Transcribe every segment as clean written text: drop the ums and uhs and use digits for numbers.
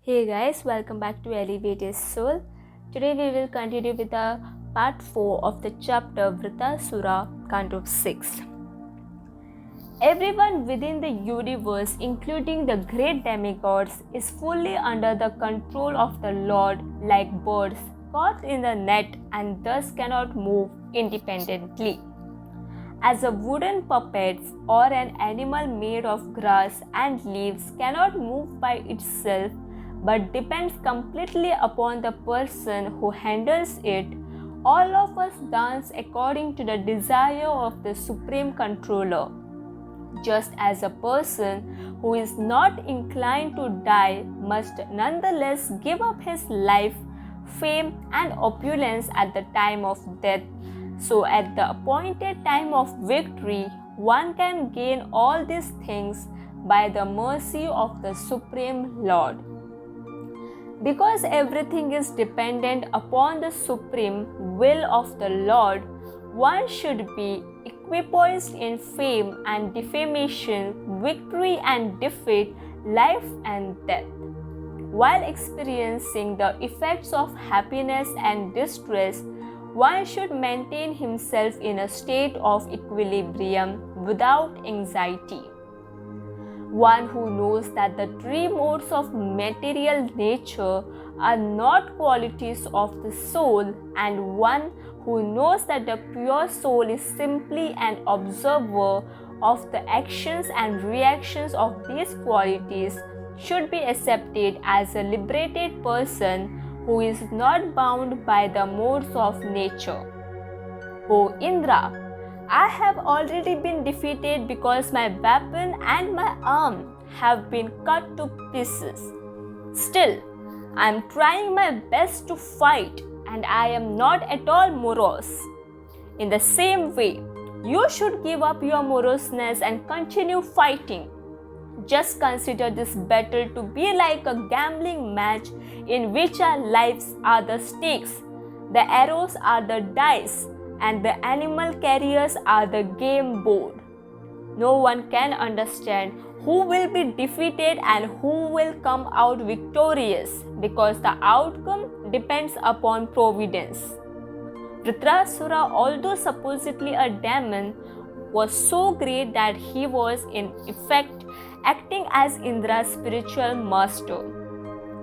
Hey guys, welcome back to Elevate Your Soul. Today we will continue with the part 4 of the chapter Vrtrāsura, Canto 6. Everyone within the universe, including the great demigods, is fully under the control of the Lord, like birds caught in the net and thus cannot move independently. As a wooden puppet or an animal made of grass and leaves cannot move by itself but depends completely upon the person who handles it, all of us dance according to the desire of the Supreme Controller. Just as a person who is not inclined to die must nonetheless give up his life, fame, and opulence at the time of death, so at the appointed time of victory, one can gain all these things by the mercy of the Supreme Lord. Because everything is dependent upon the supreme will of the Lord, one should be equipoised in fame and defamation, victory and defeat, life and death. While experiencing the effects of happiness and distress, one should maintain himself in a state of equilibrium without anxiety. One who knows that the three modes of material nature are not qualities of the soul, and one who knows that the pure soul is simply an observer of the actions and reactions of these qualities, should be accepted as a liberated person who is not bound by the modes of nature. O Indra, I have already been defeated because my weapon and my arm have been cut to pieces. Still, I am trying my best to fight, and I am not at all morose. In the same way, you should give up your moroseness and continue fighting. Just consider this battle to be like a gambling match in which our lives are the stakes, the arrows are the dice, and the animal carriers are the game board. No one can understand who will be defeated and who will come out victorious, because the outcome depends upon providence. Vrtrāsura, although supposedly a demon, was so great that he was in effect acting as Indra's spiritual master.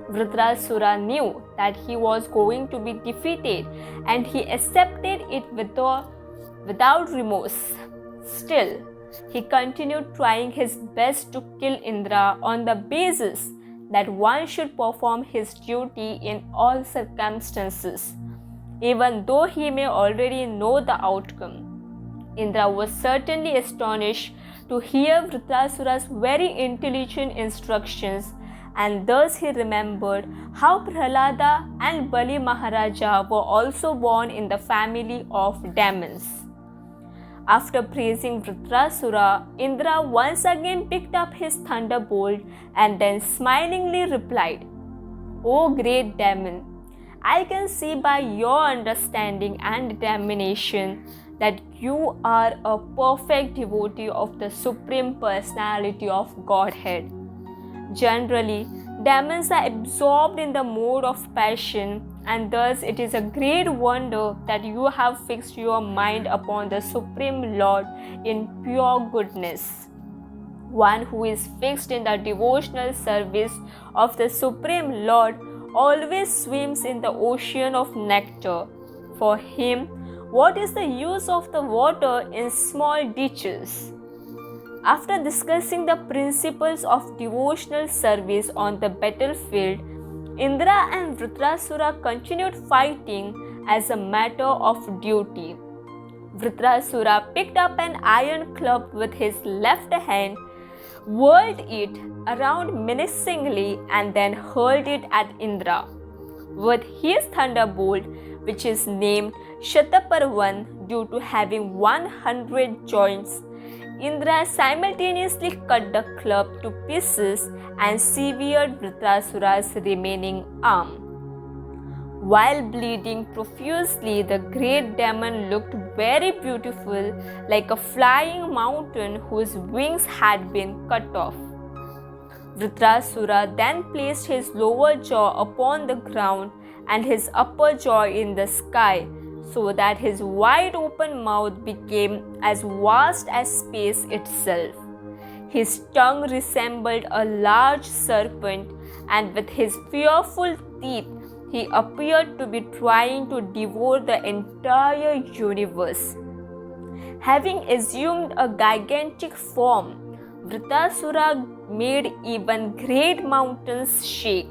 Vrtrāsura knew that he was going to be defeated, and he accepted it without remorse. Still, he continued trying his best to kill Indra on the basis that one should perform his duty in all circumstances, even though he may already know the outcome. Indra was certainly astonished to hear Vrtrāsura's very intelligent instructions, and thus he remembered how Prahlada and Bali Maharaja were also born in the family of demons. After praising Vrtrāsura, Indra once again picked up his thunderbolt and then smilingly replied, "O great demon, I can see by your understanding and determination that you are a perfect devotee of the Supreme Personality of Godhead. Generally, demons are absorbed in the mode of passion, and thus it is a great wonder that you have fixed your mind upon the Supreme Lord in pure goodness. One who is fixed in the devotional service of the Supreme Lord always swims in the ocean of nectar. For him, what is the use of the water in small ditches?" After discussing the principles of devotional service on the battlefield, Indra and Vrtrāsura continued fighting as a matter of duty. Vrtrāsura picked up an iron club with his left hand, whirled it around menacingly, and then hurled it at Indra. With his thunderbolt, which is named Shataparvan due to having 100 joints, Indra simultaneously cut the club to pieces and severed Vrtrāsura's remaining arm. While bleeding profusely, the great demon looked very beautiful, like a flying mountain whose wings had been cut off. Vrtrāsura then placed his lower jaw upon the ground and his upper jaw in the sky, so that his wide open mouth became as vast as space itself. His tongue resembled a large serpent, and with his fearful teeth, he appeared to be trying to devour the entire universe. Having assumed a gigantic form, Vrtrāsura made even great mountains shake,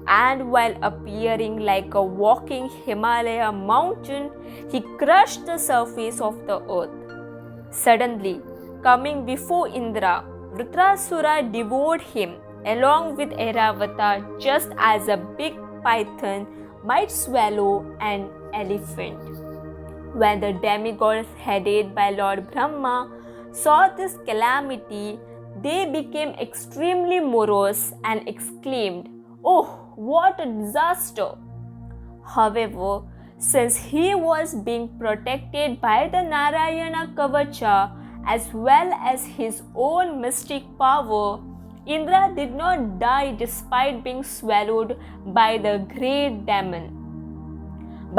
and while appearing like a walking Himalaya mountain, he crushed the surface of the earth. Suddenly, coming before Indra, Vrtrāsura devoured him along with Airavata, just as a big python might swallow an elephant. When the demigods headed by Lord Brahma saw this calamity, they became extremely morose and exclaimed, "Oh, what a disaster!" However, since he was being protected by the Narayana Kavacha as well as his own mystic power, Indra did not die despite being swallowed by the great demon.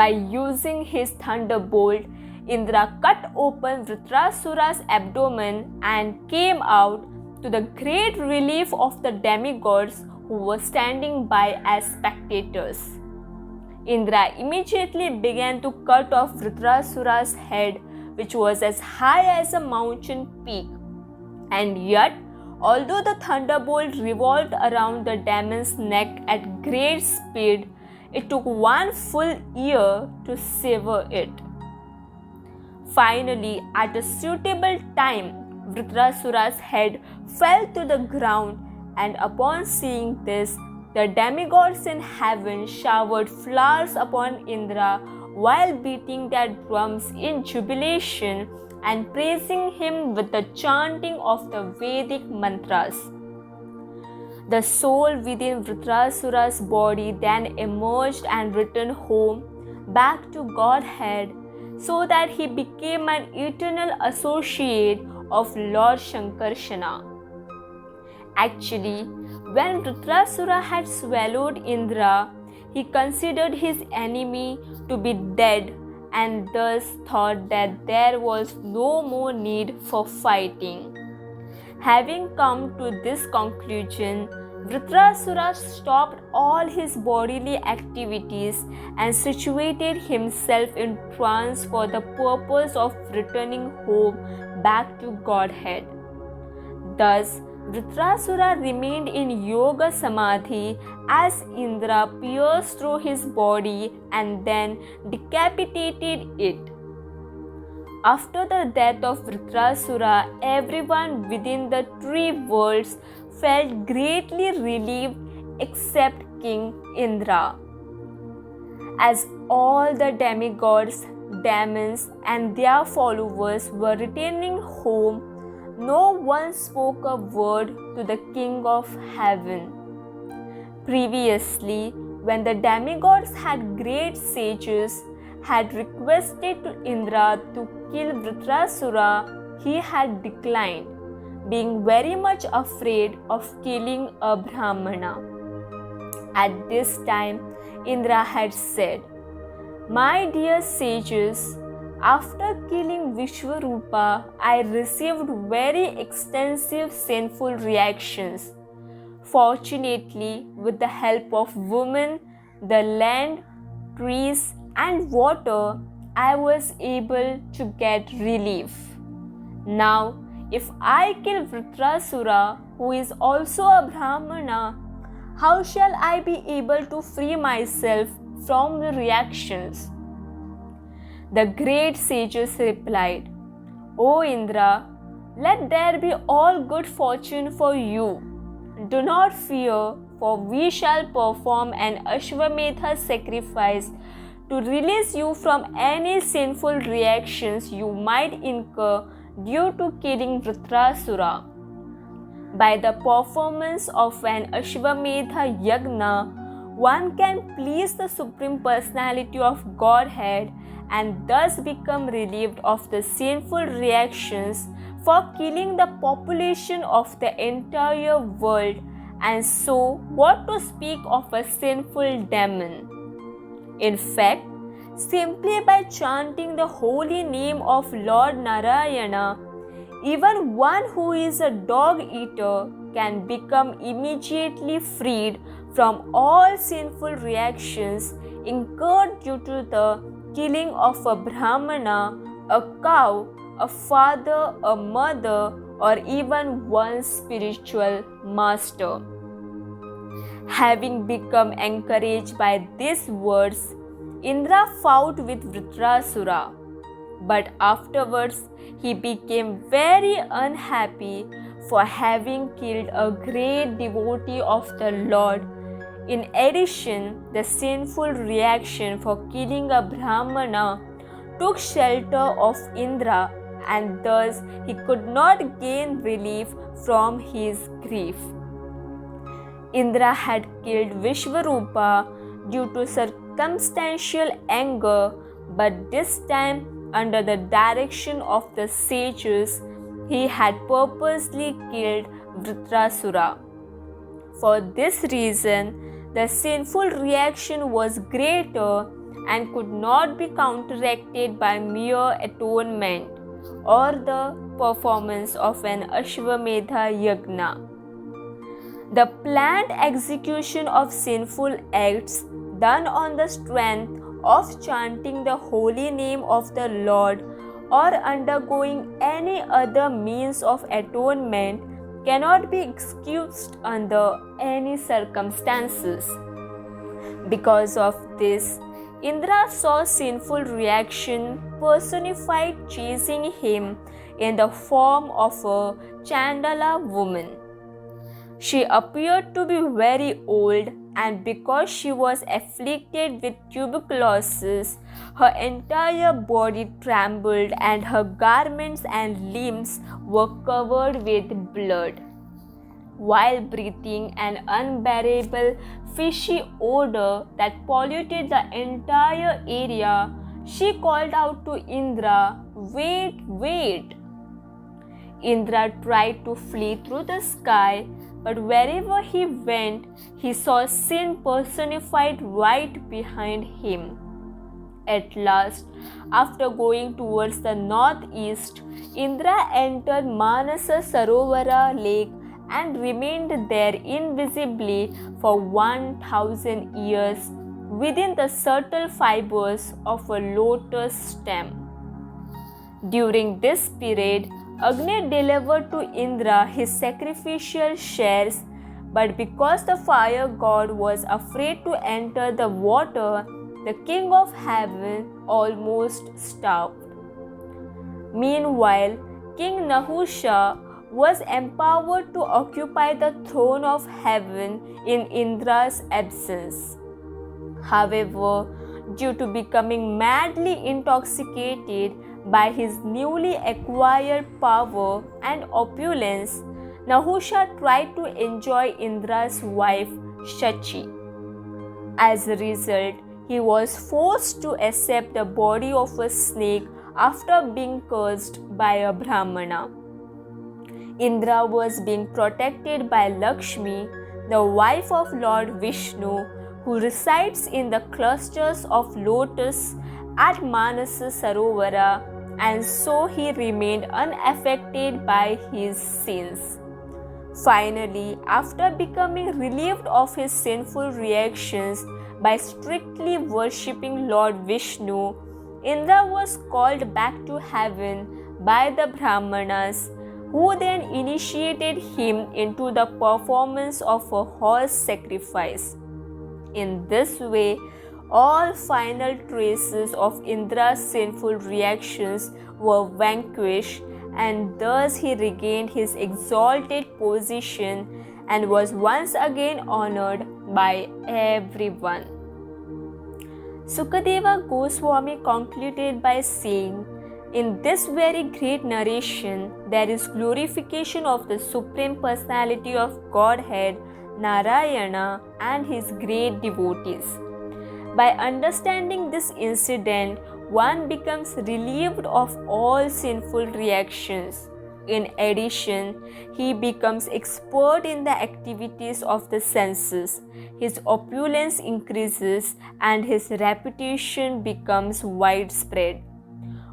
By using his thunderbolt, Indra cut open Vrtrāsura's abdomen and came out, to the great relief of the demigods who were standing by as spectators. Indra immediately began to cut off Vrtrāsura's head, which was as high as a mountain peak. And yet, although the thunderbolt revolved around the demon's neck at great speed, it took 1 full year to sever it. Finally, at a suitable time, Vrtrāsura's head fell to the ground, and upon seeing this, the demigods in heaven showered flowers upon Indra while beating their drums in jubilation and praising him with the chanting of the Vedic mantras. The soul within Vrtrāsura's body then emerged and returned home back to Godhead, so that he became an eternal associate of Lord Shankarshana. Actually, when Vrtrāsura had swallowed Indra, he considered his enemy to be dead and thus thought that there was no more need for fighting. Having come to this conclusion, Vrtrāsura stopped all his bodily activities and situated himself in trance for the purpose of returning home back to Godhead. Thus, Vrtrāsura remained in Yoga Samadhi as Indra pierced through his body and then decapitated it. After the death of Vrtrāsura, everyone within the 3 worlds felt greatly relieved except King Indra. As all the demigods, demons, and their followers were returning home, no one spoke a word to the King of Heaven. Previously, when the demigods had great sages had requested to Indra to kill Vrtrāsura, he had declined, being very much afraid of killing a Brahmana. At this time, Indra had said, "My dear sages, after killing Vishwarupa, I received very extensive sinful reactions. Fortunately, with the help of women, the land, trees, and water, I was able to get relief. Now, if I kill Vrtrāsura, who is also a Brahmana, how shall I be able to free myself from the reactions?" The great sages replied, "O Indra, let there be all good fortune for you. Do not fear, for we shall perform an Ashwamedha sacrifice to release you from any sinful reactions you might incur due to killing Vrtrāsura. By the performance of an Ashwamedha Yagna, one can please the Supreme Personality of Godhead and thus become relieved of the sinful reactions for killing the population of the entire world and so what to speak of a sinful demon? In fact, simply by chanting the holy name of Lord Narayana, even one who is a dog eater can become immediately freed from all sinful reactions incurred due to the killing of a Brahmana, a cow, a father, a mother, or even one's spiritual master. Having become encouraged by these words, Indra fought with Vrtrāsura, but afterwards he became very unhappy for having killed a great devotee of the Lord. In addition, the sinful reaction for killing a Brahmana took shelter of Indra, and thus he could not gain relief from his grief. Indra had killed Vishvarupa due to circumstantial anger, but this time, under the direction of the sages, he had purposely killed Vrtrāsura. For this reason, the sinful reaction was greater and could not be counteracted by mere atonement or the performance of an Ashwamedha Yagna. The planned execution of sinful acts done on the strength of chanting the holy name of the Lord or undergoing any other means of atonement cannot be excused under any circumstances. Because of this, Indra saw sinful reaction personified chasing him in the form of a Chandala woman. She appeared to be very old, and because she was afflicted with tuberculosis, her entire body trembled and her garments and limbs were covered with blood. While breathing an unbearable fishy odor that polluted the entire area, she called out to Indra, "Wait, wait!" Indra tried to flee through the sky, but wherever he went, he saw sin personified right behind him. At last, after going towards the northeast, Indra entered Manasa Sarovara lake and remained there invisibly for 1,000 years within the subtle fibers of a lotus stem. During this period, Agni delivered to Indra his sacrificial shares, but because the fire god was afraid to enter the water, the king of heaven almost starved. Meanwhile, King Nahusha was empowered to occupy the throne of heaven in Indra's absence. However, due to becoming madly intoxicated by his newly acquired power and opulence, Nahusha tried to enjoy Indra's wife Shachi. As a result, he was forced to accept the body of a snake after being cursed by a Brahmana. Indra was being protected by Lakshmi, the wife of Lord Vishnu, who resides in the clusters of lotus at Manasa Sarovara, and so he remained unaffected by his sins. Finally, after becoming relieved of his sinful reactions by strictly worshipping Lord Vishnu, Indra was called back to heaven by the Brahmanas, who then initiated him into the performance of a horse sacrifice. In this way, all final traces of Indra's sinful reactions were vanquished, and thus he regained his exalted position and was once again honored by everyone. Sukadeva Goswami concluded by saying, "In this very great narration, there is glorification of the Supreme Personality of Godhead, Narayana, and his great devotees. By understanding this incident, one becomes relieved of all sinful reactions. In addition, he becomes expert in the activities of the senses. His opulence increases and his reputation becomes widespread.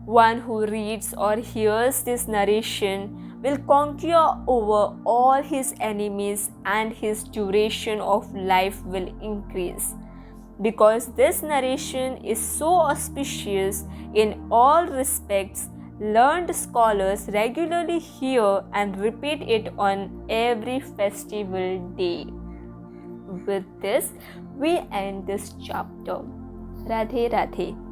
One who reads or hears this narration will conquer over all his enemies and his duration of life will increase. Because this narration is so auspicious in all respects, learned scholars regularly hear and repeat it on every festival day. With this, we end this chapter. Radhe Radhe.